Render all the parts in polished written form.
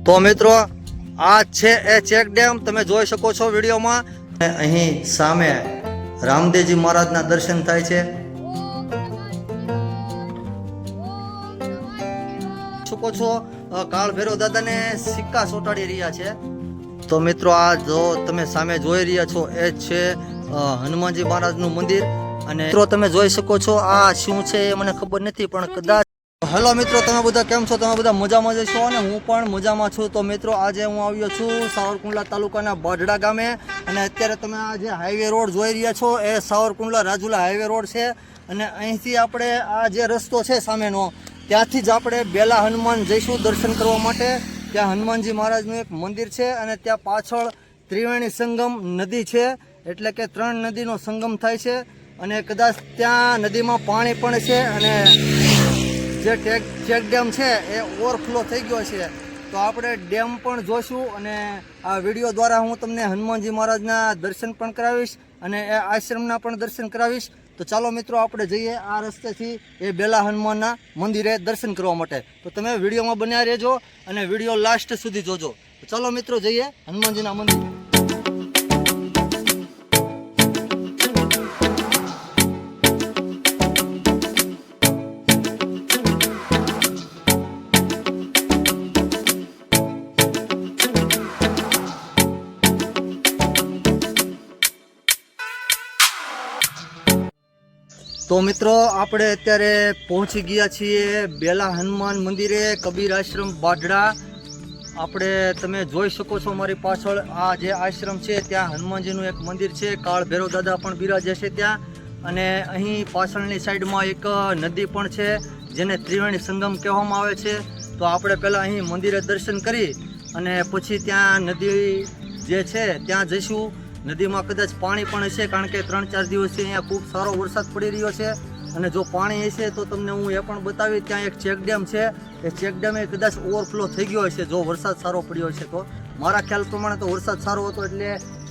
તો મિત્રો આ છે એ ચેક ડેમ, તમે જોઈ શકો છો વિડીયોમાં. અહીં સામે રામદેવજી મહારાજના દર્શન થાય છે. શકો છો કાળ ભૈરવ દાદાને સિક્કા ચોંટાડી રહ્યા છે. તો મિત્રો આ જો તમે સામે જોઈ રહ્યા છો એ છે હનુમાનજી મહારાજનું મંદિર. અને મિત્રો તમે જોઈ શકો છો આ શું છે એ મને ખબર નથી, પણ કદાચ. હેલો મિત્રો, તમે બધા કેમ છો? તમે બધા મજામાં જ છો અને હું પણ મજામાં છું. તો મિત્રો આજે હું આવ્યો છું સાવરકુંડલા તાલુકાના બાઢડા ગામે, અને અત્યારે તમે આ જે હાઈવે રોડ જોઈ રહ્યા છો એ સાવરકુંડલા રાજુલા હાઈવે રોડ છે. અને અહીંથી આપણે આ જે રસ્તો છે સામેનો, ત્યાંથી જ આપણે બેલા હનુમાન જઈશું દર્શન કરવા માટે. ત્યાં હનુમાનજી મહારાજનું એક મંદિર છે અને ત્યાં પાછળ ત્રિવેણી સંગમ નદી છે, એટલે કે 3 નદીનો સંગમ થાય છે. અને કદાચ ત્યાં નદીમાં પાણી પણ છે, અને જે ચેક ડેમ છે એ ઓવરફ્લો થઈ ગયો છે. તો આપણે ડેમ પણ જોઈશું, અને આ વિડીયો દ્વારા હું તમને હનુમાનજી મહારાજના દર્શન પણ કરાવીશ અને એ આશ્રમના પણ દર્શન કરાવીશ. તો ચાલો મિત્રો આપણે જઈએ આ રસ્તેથી એ બેલા હનુમાનના મંદિરે દર્શન કરવા માટે. તો તમે વિડીયોમાં બન્યા રહેજો અને વિડીયો લાસ્ટ સુધી જોજો. તો ચાલો મિત્રો જઈએ હનુમાનજીના મંદિરે. તો મિત્રો આપણે અત્યારે પહોંચી ગયા છીએ બેલા હનુમાન મંદિરે, કબીર આશ્રમ બાઢડા. આપણે તમે જોઈ શકો છો મારી પાછળ આ જે આશ્રમ છે ત્યાં હનુમાનજીનું એક મંદિર છે. કાળ ભૈરવ દાદા પણ બિરાજે છે ત્યાં. અને અહીં પાછળની સાઈડમાં એક નદી પણ છે જેને ત્રિવેણી સંગમ કહેવામાં આવે છે. તો આપણે પહેલાં અહીં મંદિરે દર્શન કરી અને પછી ત્યાં નદી જે છે ત્યાં જઈશું. નદીમાં કદાચ પાણી પણ હશે, કારણ કે 3-4 દિવસથી અહીંયા ખૂબ સારો વરસાદ પડી રહ્યો છે. અને જો પાણી હશે તો તમને હું એ પણ બતાવી. ત્યાં એક ચેક ડેમ છે, એ ચેક ડેમ એ કદાચ ઓવરફ્લો થઈ ગયો હશે જો વરસાદ સારો પડ્યો હશે. તો મારા ખ્યાલ પ્રમાણે તો વરસાદ સારો હતો એટલે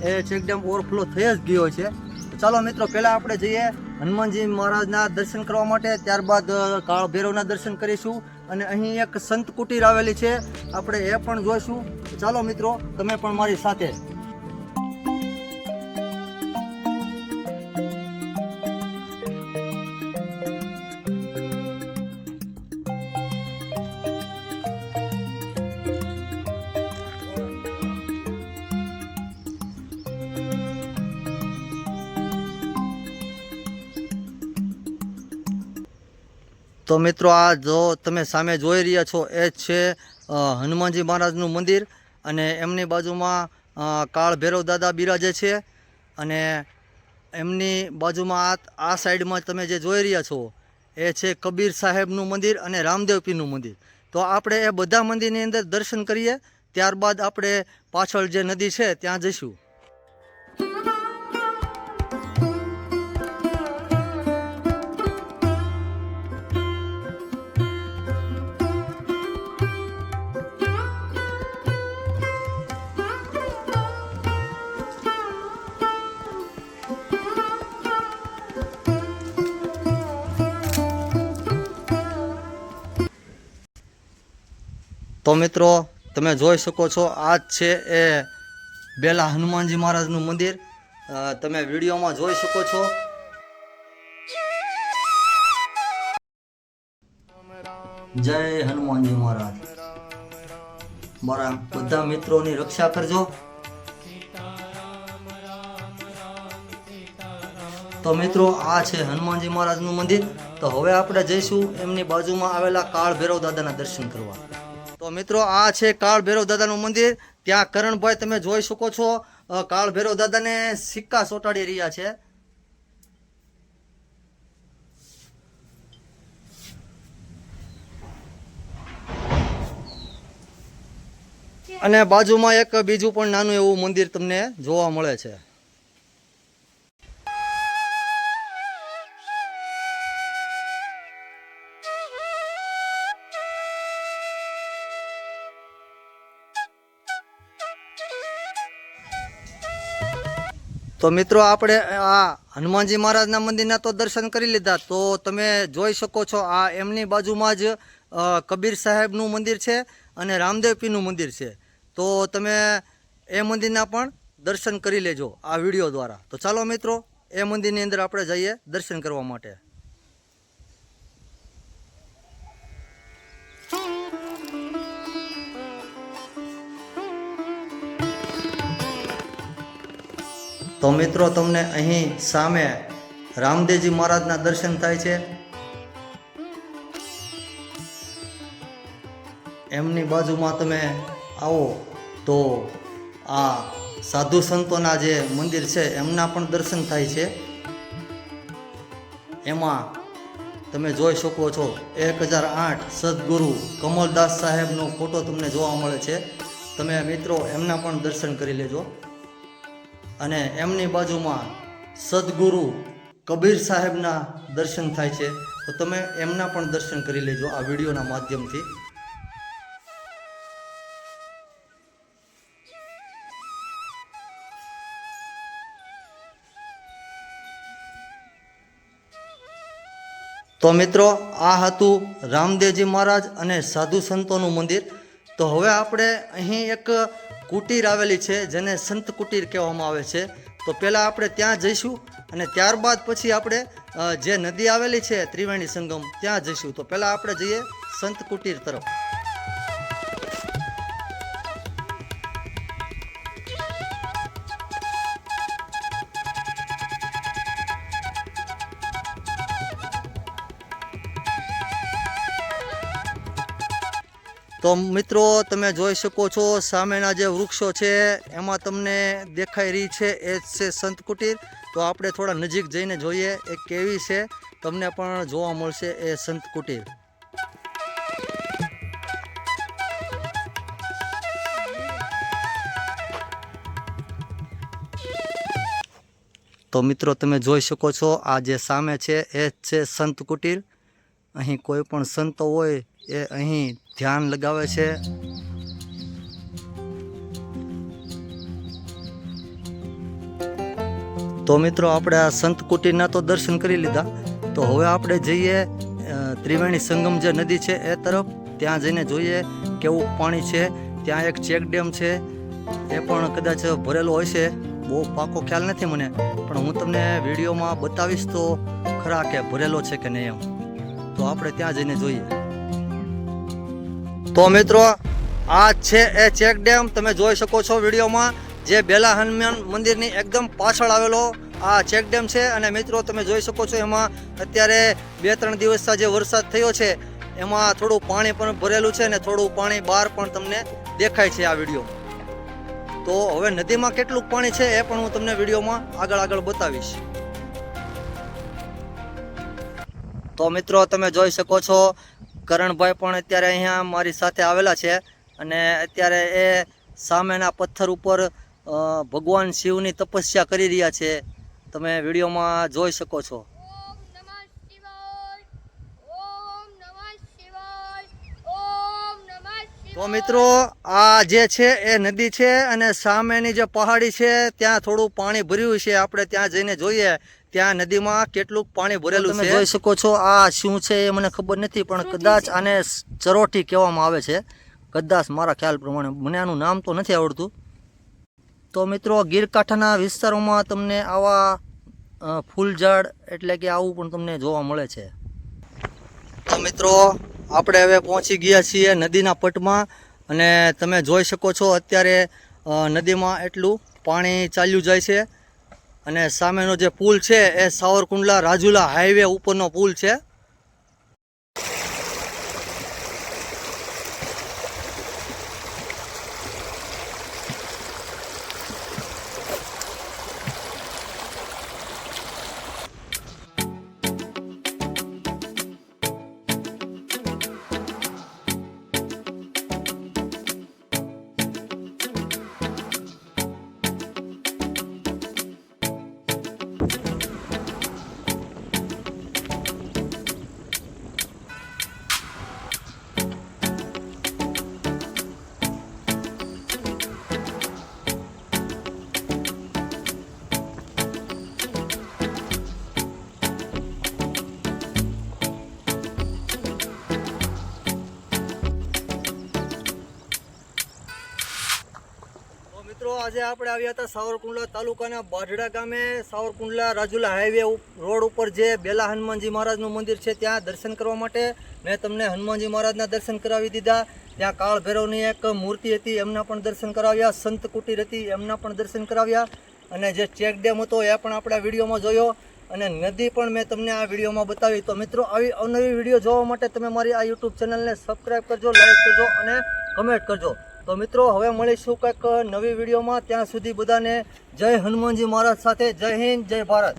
એ ચેક ડેમ ઓવરફ્લો થઈ જ ગયો છે. તો ચાલો મિત્રો પહેલાં આપણે જઈએ હનુમાનજી મહારાજના દર્શન કરવા માટે, ત્યારબાદ કાળ ભૈરવના દર્શન કરીશું. અને અહીં એક સંત કુટીર આવેલી છે, આપણે એ પણ જોઈશું. ચાલો મિત્રો તમે પણ મારી સાથે. તો મિત્રો આ જો તમે સામે જોઈ રહ્યા છો એ છે હનુમાનજી મહારાજનું મંદિર, અને એમની બાજુમાં કાળ ભૈરવ દાદા બિરાજે છે. અને એમની બાજુમાં આ સાઈડમાં તમે જે જોઈ રહ્યા છો એ છે કબીર સાહેબનું મંદિર અને રામદેવ પીરનું મંદિર. તો આપણે એ બધા મંદિરની અંદર દર્શન કરીએ, ત્યારબાદ આપણે પાછળ જે નદી છે ત્યાં જઈશું. તો મિત્રો તમે જોઈ શકો છો આ જ છે એ બેલા હનુમાનજી મહારાજનું મંદિર. તમે વિડીયોમાં જોઈ શકો છો. જય હનુમાનજી મહારાજ. મારા બધા મિત્રોની રક્ષા કરજો. તો મિત્રો આ છે હનુમાનજી મહારાજનું મંદિર. તો હવે આપણે જઈશું એમની બાજુમાં આવેલા કાળ ભૈરવ દાદાના દર્શન કરવા. તો મિત્રો આ છે કાળ ભૈરવ દાદાનું મંદિર. ત્યાં કરણભાઈ તમે જોઈ શકો છો કાળ ભૈરવ દાદાને સિક્કા ચોંટાડી રહ્યા છે. અને બાજુમાં એક બીજું પણ નાનું એવું મંદિર તમને જોવા મળે છે. તો મિત્રો આપણે આ હનુમાનજી મહારાજના મંદિરના તો દર્શન કરી લીધા. તો તમે જોઈ શકો છો આ એમની બાજુમાં જ કબીર સાહેબનું મંદિર છે અને રામદેવ પીરનું મંદિર છે. તો તમે એ મંદિરના પણ દર્શન કરી લેજો આ વિડીયો દ્વારા. તો ચાલો મિત્રો એ મંદિરની અંદર આપણે જઈએ દર્શન કરવા માટે. તો મિત્રો તમને અહીં સામે રામદેવજી મહારાજના દર્શન થાય છે. એમની બાજુમાં તમે આવો તો આ સાધુ સંતોના જે મંદિર છે એમના પણ દર્શન થાય છે. એમાં તમે જોઈ શકો છો 1008 સદગુરુ કમલદાસ સાહેબનો ફોટો તમને જોવા મળે છે. તમે મિત્રો એમના પણ દર્શન કરી લેજો. અને એમની બાજુમાં સદગુરુ કબીર સાહેબના દર્શન થાય છે. તો તમે એમના પણ દર્શન કરી લેજો આ વિડીયોના માધ્યમથી. તો મિત્રો આ હતું રામદેવજી મહારાજ અને સાધુ સંતોનું મંદિર. તો હવે આપણે અહીં એક કુટીર આવેલી છે જેને સંત કુટીર કહેવામાં આવે છે. તો પહેલાં આપણે ત્યાં જઈશું અને ત્યારબાદ પછી આપણે જે નદી આવેલી છે ત્રિવેણી સંગમ ત્યાં જઈશું. તો પહેલાં આપણે જઈએ સંત કુટીર તરફ. તો મિત્રો તમે જોઈ શકો છો સામેના જે વૃક્ષો છે એમાં તમને દેખાઈ રહી છે એ જ છે સંત કુટીર. તો આપણે થોડા નજીક જઈને જોઈએ એ કેવી છે. તમને પણ જોવા મળશે એ સંત કુટીર. તો મિત્રો તમે જોઈ શકો છો આ જે સામે છે એ જ છે સંત કુટીર. અહીં કોઈ પણ સંતો હોય એ અહીં ધ્યાન લગાવે છે. તો મિત્રો આપણે આ સંત કુટીરના તો દર્શન કરી લીધા. તો હવે આપણે જઈએ ત્રિવેણી સંગમ જે નદી છે એ તરફ. ત્યાં જઈને જોઈએ કેવું પાણી છે. ત્યાં એક ચેક ડેમ છે એ પણ કદાચ ભરેલો હોય છે. બહુ પાકો ખ્યાલ નથી મને, પણ હું તમને વિડીયોમાં બતાવીશ તો ખરા કે ભરેલો છે કે નહીં એમ. તો આપણે ત્યાં જઈને જોઈએ. તો મિત્રો આ છે એ ચેક ડેમ. તમે જોઈ શકો છો વિડીયોમાં જે બેલા હનુમાન મંદિરની એકદમ પાછળ આવેલો આ ચેક ડેમ છે. અને મિત્રો તમે જોઈ શકો છો એમાં અત્યારે 2-3 દિવસથી જે વરસાદ થયો છે એમાં થોડું પાણી પણ ભરેલું છે અને થોડું પાણી બહાર પણ તમને દેખાય છે આ વિડીયોમાં. તો હવે નદીમાં કેટલું પાણી છે એ પણ હું તમને વિડીયોમાં આગળ બતાવીશ. તો મિત્રો તમે જોઈ શકો છો કરણભાઈ પણ અત્યારે અહીંયા મારી સાથે આવેલા છે. અને અત્યારે એ સામેના પથ્થર ઉપર ભગવાન શિવની તપસ્યા કરી રહ્યા છે. તમે વિડીયોમાં જોઈ શકો છો. તો મિત્રો આ જે છે એ નદી છે અને સામેની જે પહાડી છે ત્યાં થોડું પાણી ભર્યું છે. આપણે ત્યાં જઈને જોઈએ ત્યાં નદીમાં કેટલું પાણી ભરેલું છે. જોઈ શકો છો આ શું છે એ મને ખબર નથી, પણ કદાચ આને ચરોઠી કહેવામાં આવે છે કદાચ, મારા ખ્યાલ પ્રમાણે. મને આનું નામ તો નથી આવડતું. તો મિત્રો ગીરકાંઠાના વિસ્તારોમાં તમને આવા ફૂલઝાડ એટલે કે આવું પણ તમને જોવા મળે છે. તો મિત્રો આપણે હવે પહોંચી ગયા છીએ નદીના પટમાં. અને તમે જોઈ શકો છો અત્યારે નદીમાં એટલું પાણી ચાલ્યું જાય છે. અને સામેનો જે પુલ છે એ સાવરકુંડલા રાજુલા હાઈવે ઉપરનો પુલ છે. મિત્રો આજે આપણે આવ્યા હતા સાવરકુંડલા તાલુકાના બાઢડા ગામે સાવરકુંડલા રાજુલા હાઈવે રોડ ઉપર જે બેલા હનુમાનજી મહારાજનું મંદિર છે ત્યાં દર્શન કરવા માટે મેં તમને હનુમાનજી મહારાજના દર્શન કરાવી દીધા. ત્યાં કાળ ભૈરવની એક મૂર્તિ હતી એમના પણ દર્શન કરાવ્યા, સંત કુટીર હતી એમના પણ દર્શન કરાવ્યા, અને જે ચેક ડેમ હતો એ પણ આપણે આ વિડીયોમાં જોયો, અને નદી પણ મેં તમને આ વિડીયોમાં બતાવી. તો મિત્રો આવી અવનવી વિડીયો જોવા માટે તમે મારી આ યુટ્યુબ ચેનલને સબસ્ક્રાઈબ કરજો, લાઈક કરજો અને કમેન્ટ કરજો. તો મિત્રો હવે મળીશું કંઈક નવી વિડીયોમાં. ત્યાં સુધી બધાને જય હનુમાનજી મહારાજ સાથે. જય હિન્દ, જય ભારત.